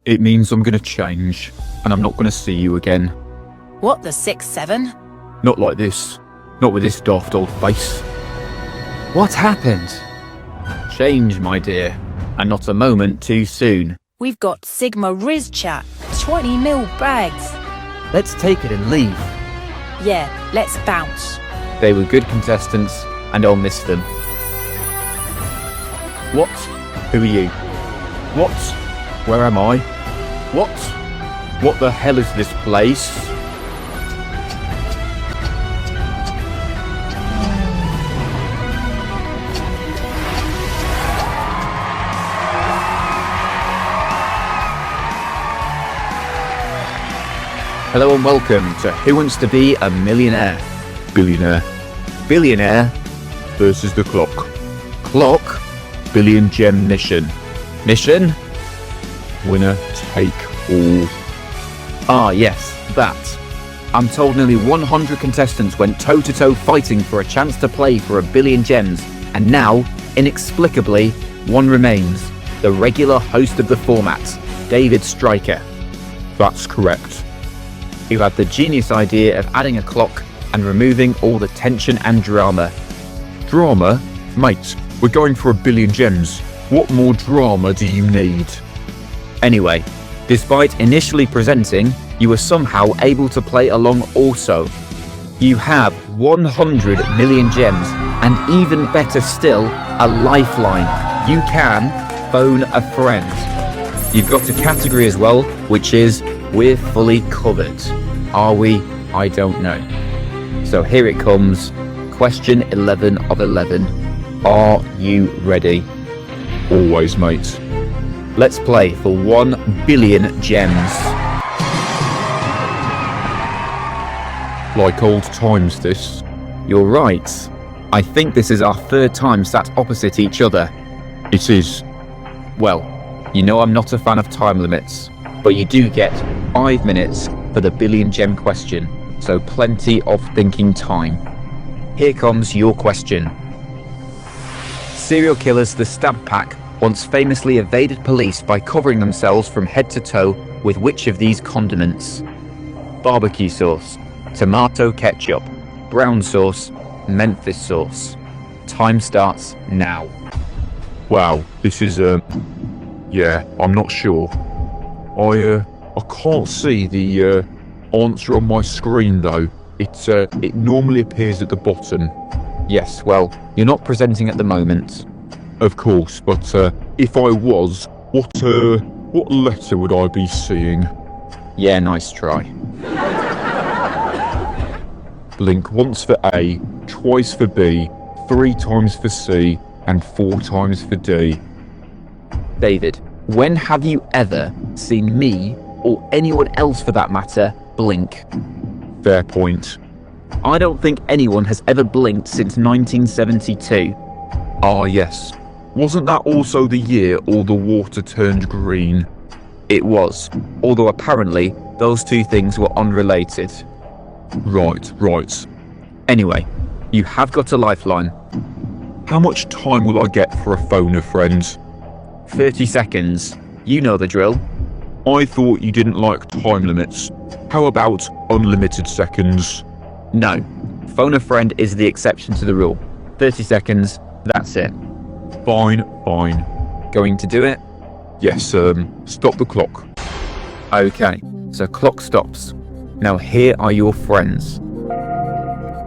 It means I'm gonna change, and I'm not gonna see you again. What, the 6-7? Not like this. Not with this daft old face. What happened? Change, my dear, and not a moment too soon. We've got Sigma Riz chat, 20 mil bags. Let's take it and leave. Yeah, let's bounce. They were good contestants, and I'll miss them. What? Who are you? What? Where am I? What? What the hell is this place? Hello and welcome to Who Wants to Be a Millionaire? Billionaire. Billionaire versus the clock. Clock. Billion gem mission. Mission? Winner take all. Ah yes, that. I'm told nearly 100 contestants went toe-to-toe fighting for a chance to play for 1 billion gems, and now, inexplicably, one remains. The regular host of the format, David Stryker. That's correct. Who had the genius idea of adding a clock and removing all the tension and drama. Drama? Mate, we're going for 1 billion gems. What more drama do you need? Anyway, despite initially presenting, you were somehow able to play along also. You have 100 million gems, and even better still, a lifeline. You can phone a friend. You've got a category as well, which is we're fully covered. Are we? I don't know. So here it comes. Question 11 of 11. Are you ready? Always, mate. Let's play for 1 billion gems. Like old times, this. You're right. I think this is our third time sat opposite each other. It is. Well, you know I'm not a fan of time limits, but you do get 5 minutes for the billion gem question, so plenty of thinking time. Here comes your question. Serial killers The Stab Pack once famously evaded police by covering themselves from head to toe with which of these condiments? Barbecue sauce, tomato ketchup, brown sauce, Memphis sauce. Time starts now. Wow, this is yeah, I'm not sure. I can't see the answer on my screen though. It normally appears at the bottom. Yes, well, you're not presenting at the moment. Of course, but if I was, what letter would I be seeing? Yeah, nice try. Blink once for A, twice for B, 3 times for C, and 4 times for D. David, when have you ever seen me, or anyone else for that matter, blink? Fair point. I don't think anyone has ever blinked since 1972. Ah yes. Wasn't that also the year all the water turned green? It was, although apparently those two things were unrelated. Right. Anyway, you have got a lifeline. How much time will I get for a phone a friend? 30 seconds. You know the drill. I thought you didn't like time limits. How about unlimited seconds? No. Phone a friend is the exception to the rule. 30 seconds, that's it. Fine. Going to do it? Yes, stop the clock. Okay, so clock stops. Now here are your friends.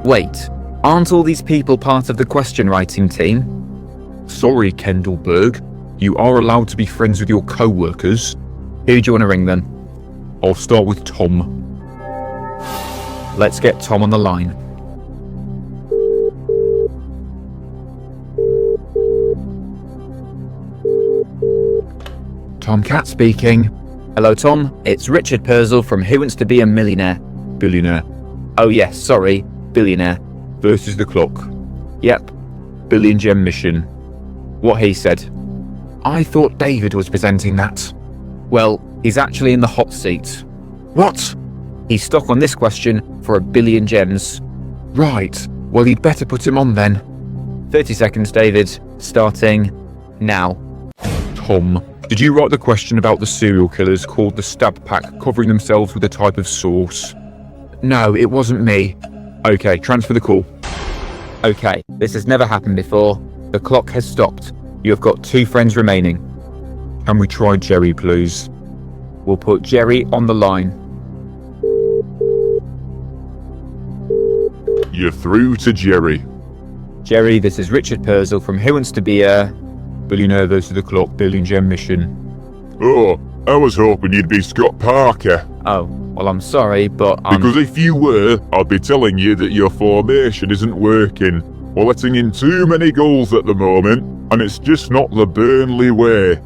Wait, aren't all these people part of the question writing team? Sorry, Kendall Berg. You are allowed to be friends with your co-workers. Who do you want to ring then? I'll start with Tom. Let's get Tom on the line. Tom Cat speaking. Hello Tom, it's Richard Purcell from Who Wants to Be a Millionaire? Billionaire. Oh yes, sorry, billionaire. Versus the clock. Yep, billion gem mission. What he said. I thought David was presenting that. Well, he's actually in the hot seat. What? He's stuck on this question for 1 billion gems. Right, well you'd better put him on then. 30 seconds, David, starting now. Tom, Did you write the question about the serial killers called the Stab Pack covering themselves with a type of sauce? No, it wasn't me. Okay, transfer the call. Okay, this has never happened before. The clock has stopped. You have got 2 friends remaining. Can we try Jerry, please? We'll put Jerry on the line. You're through to Jerry. Jerry, this is Richard Purcell from Who Wants to Be a... Billionaire versus the Clock Billion Gem Mission. Oh, I was hoping you'd be Scott Parker. Oh, well, I'm sorry, but Because if you were, I'd be telling you that your formation isn't working. We're letting in too many goals at the moment, and it's just not the Burnley way.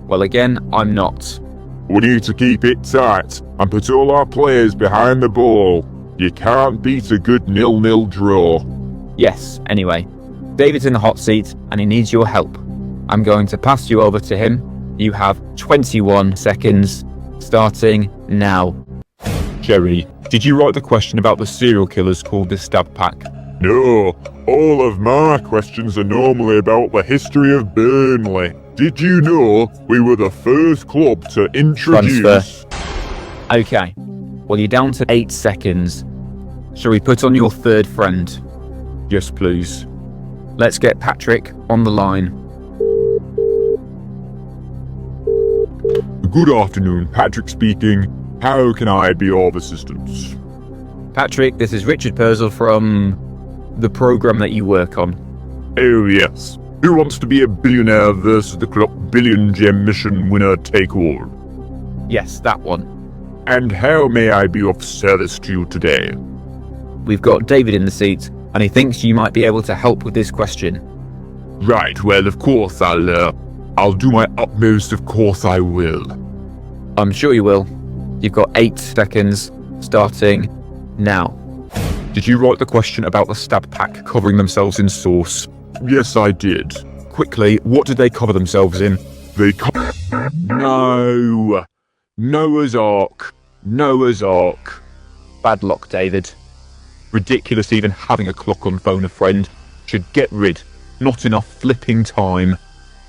Well, again, I'm not. We need to keep it tight and put all our players behind the ball. You can't beat a good 0-0 draw. Yes, anyway. David's in the hot seat, and he needs your help. I'm going to pass you over to him. You have 21 seconds, starting now. Jerry, did you write the question about the serial killers called the Stab Pack? No, all of my questions are normally about the history of Burnley. Did you know we were the first club to introduce... Okay, well, you're down to 8 seconds. Shall we put on your 3rd friend? Yes, please. Let's get Patrick on the line. Good afternoon, Patrick speaking. How can I be of assistance? Patrick, this is Richard Purcell from the program that you work on. Oh yes. Who wants to be a billionaire versus the Clock Billion Gem Mission winner take all? Yes, that one. And how may I be of service to you today? We've got David in the seat, and he thinks you might be able to help with this question. Right, well of course I'll do my utmost, of course I will. I'm sure you will. You've got 8 seconds, starting now. Did you write the question about the Stab Pack covering themselves in sauce? Yes, I did. Quickly, what did they cover themselves in? No! Noah's Ark. Noah's Ark. Bad luck, David. Ridiculous even having a clock on phone a friend. Should get rid. Not enough flipping time.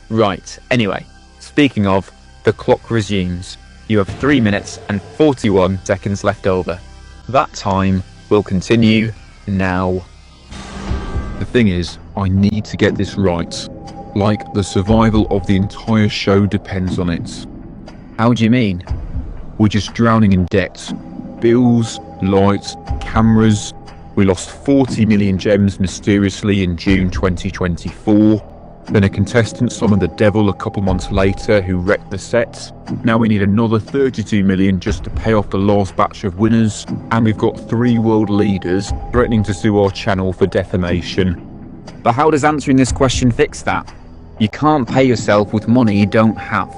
Right, anyway, speaking of, the clock resumes. You have 3 minutes and 41 seconds left over. That time will continue now. The thing is, I need to get this right. Like, the survival of the entire show depends on it. How do you mean? We're just drowning in debt. Bills, lights, cameras. We lost 40 million gems mysteriously in June 2024. Then a contestant summoned the devil a couple months later who wrecked the set. Now we need another 32 million just to pay off the last batch of winners. And we've got 3 world leaders threatening to sue our channel for defamation. But how does answering this question fix that? You can't pay yourself with money you don't have.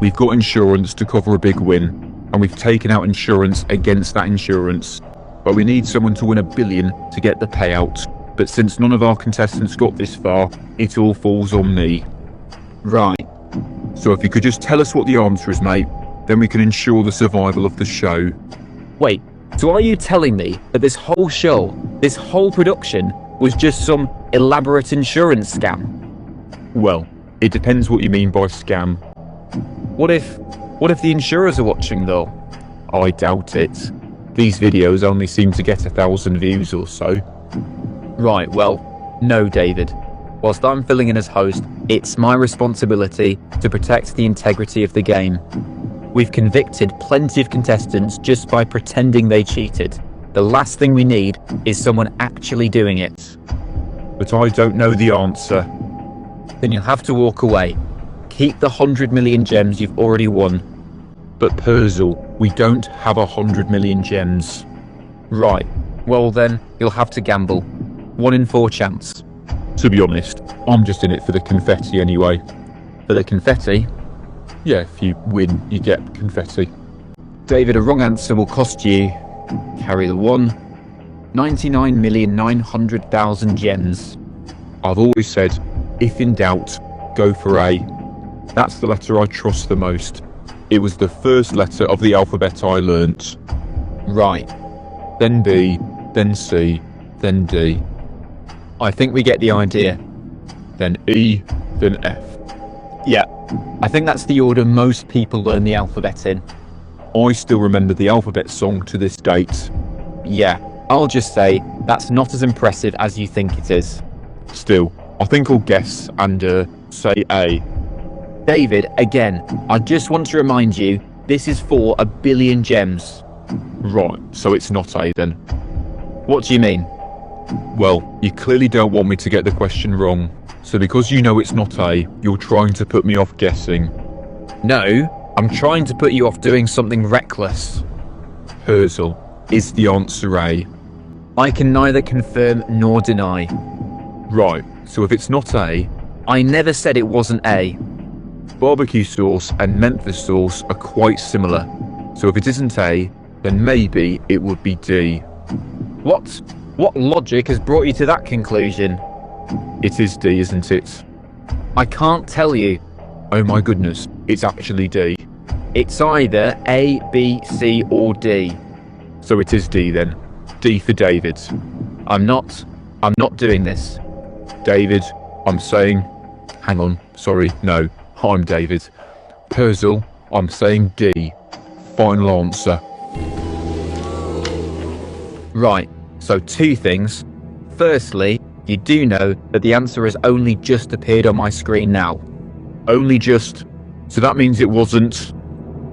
We've got insurance to cover a big win, and we've taken out insurance against that insurance. But we need someone to win $1 billion to get the payout. But since none of our contestants got this far, it all falls on me. Right. So if you could just tell us what the answer is, mate, then we can ensure the survival of the show. Wait, so are you telling me that this whole show, this whole production, was just some elaborate insurance scam? Well, it depends what you mean by scam. What if the insurers are watching though? I doubt it. These videos only seem to get 1,000 views or so. Right, well, no, David. Whilst I'm filling in as host, it's my responsibility to protect the integrity of the game. We've convicted plenty of contestants just by pretending they cheated. The last thing we need is someone actually doing it. But I don't know the answer. Then you'll have to walk away. Keep the 100 million gems you've already won. But Purcell, we don't have 100 million gems. Right, well then, you'll have to gamble. 1 in 4 chance. To be honest, I'm just in it for the confetti anyway. For the confetti? Yeah, if you win, you get confetti. David, a wrong answer will cost you, carry the 99,900,000 gems. I've always said, if in doubt, go for A. That's the letter I trust the most. It was the first letter of the alphabet I learnt. Right. Then B, then C, then D. I think we get the idea. Then E, then F. Yeah, I think that's the order most people learn the alphabet in. I still remember the alphabet song to this date. Yeah, I'll just say that's not as impressive as you think it is. Still, I think I'll guess and say A. David, again, I just want to remind you, this is for 1 billion gems. Right, so it's not A then. What do you mean? Well, you clearly don't want me to get the question wrong. So because you know it's not A, you're trying to put me off guessing. No, I'm trying to put you off doing something reckless. Herzl, is the answer A? I can neither confirm nor deny. Right, so if it's not A, I never said it wasn't A. barbecue sauce and Memphis sauce are quite similar. So if it isn't A, then maybe it would be D. What logic has brought you to that conclusion? It is D, isn't it? I can't tell you. Oh my goodness, it's actually D. It's either A, B, C or D. So it is D then. D for David. I'm not doing this. David, I'm saying... Hang on, sorry, no. I'm David. Herzl, I'm saying D. Final answer. Right, so 2 things. Firstly, you do know that the answer has only just appeared on my screen now. Only just... So that means it wasn't...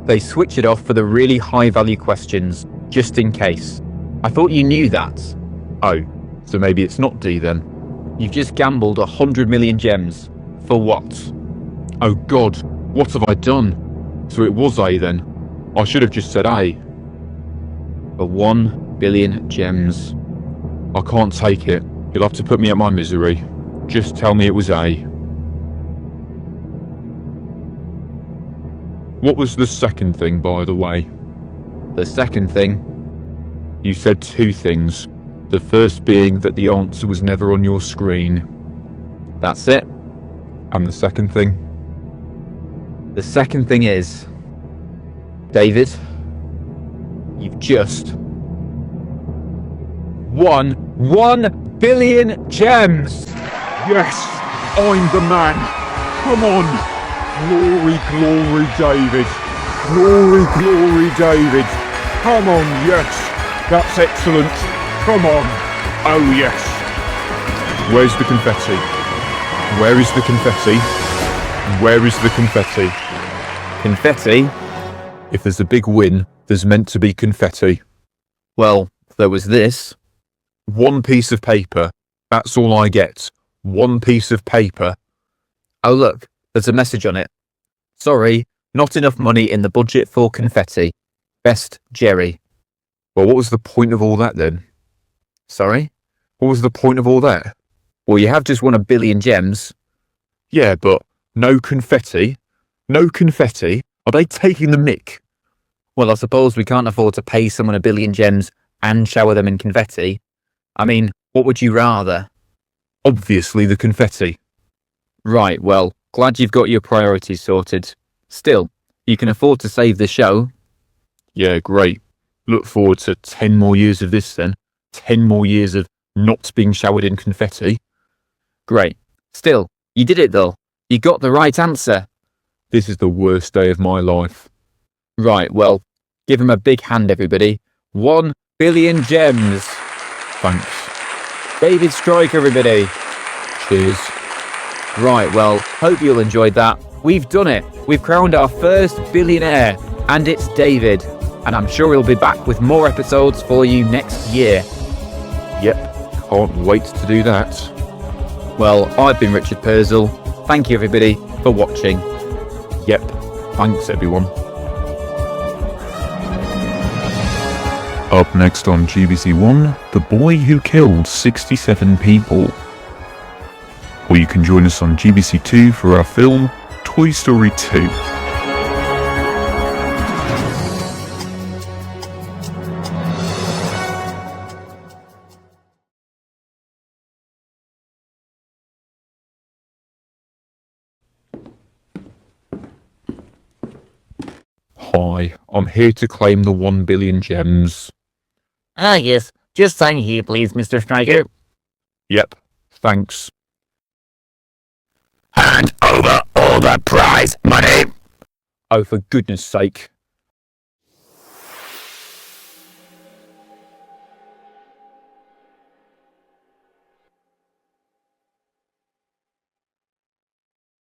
They switch it off for the really high value questions, just in case. I thought you knew that. Oh, so maybe it's not D then. You've just gambled 100 million gems. For what? Oh God, what have I done? So it was A then. I should have just said A. For 1 billion gems. I can't take it. You'll have to put me at my misery. Just tell me it was A. What was the second thing, by the way? The second thing, You said 2 things. The first being that the answer was never on your screen. that's it. And the second thing? The second thing is, David, you've just won 1 billion gems. Yes, I'm the man. Come on. Glory, glory, David. Glory, glory, David. Come on, yes. That's excellent. Come on. Oh, yes. Where's the confetti? Where is the confetti? Where is the confetti? Confetti? If there's a big win, there's meant to be confetti. Well, there was this. 1 piece of paper. That's all I get. 1 piece of paper. Oh look, there's a message on it. Sorry, not enough money in the budget for confetti. Best, Jerry. Well, what was the point of all that then? Sorry? What was the point of all that? Well, you have just won 1 billion gems. Yeah, but no confetti? No confetti? Are they taking the mick? Well, I suppose we can't afford to pay someone 1 billion gems and shower them in confetti. I mean, what would you rather? Obviously the confetti. Right, well, glad you've got your priorities sorted. Still, you can afford to save the show. Yeah, great. Look forward to 10 more years of this then. 10 more years of not being showered in confetti. Great. Still, you did it though. You got the right answer. This is the worst day of my life. Right, well, give him a big hand, everybody. 1 billion gems. Thanks. David Strike, everybody. Cheers. Right, well, hope you all enjoyed that. We've done it. We've crowned our first billionaire, and it's David. And I'm sure he'll be back with more episodes for you next year. Yep, can't wait to do that. Well, I've been Richard Purcell. Thank you, everybody, for watching. Yep, thanks everyone. Up next on GBC One, The Boy Who Killed 67 People. Or you can join us on GBC Two for our film Toy Story 2. Hi, I'm here to claim the 1 billion gems. Ah, yes. Just sign here, please, Mr. Striker. Yep, thanks. Hand over all the prize money. Oh, for goodness sake.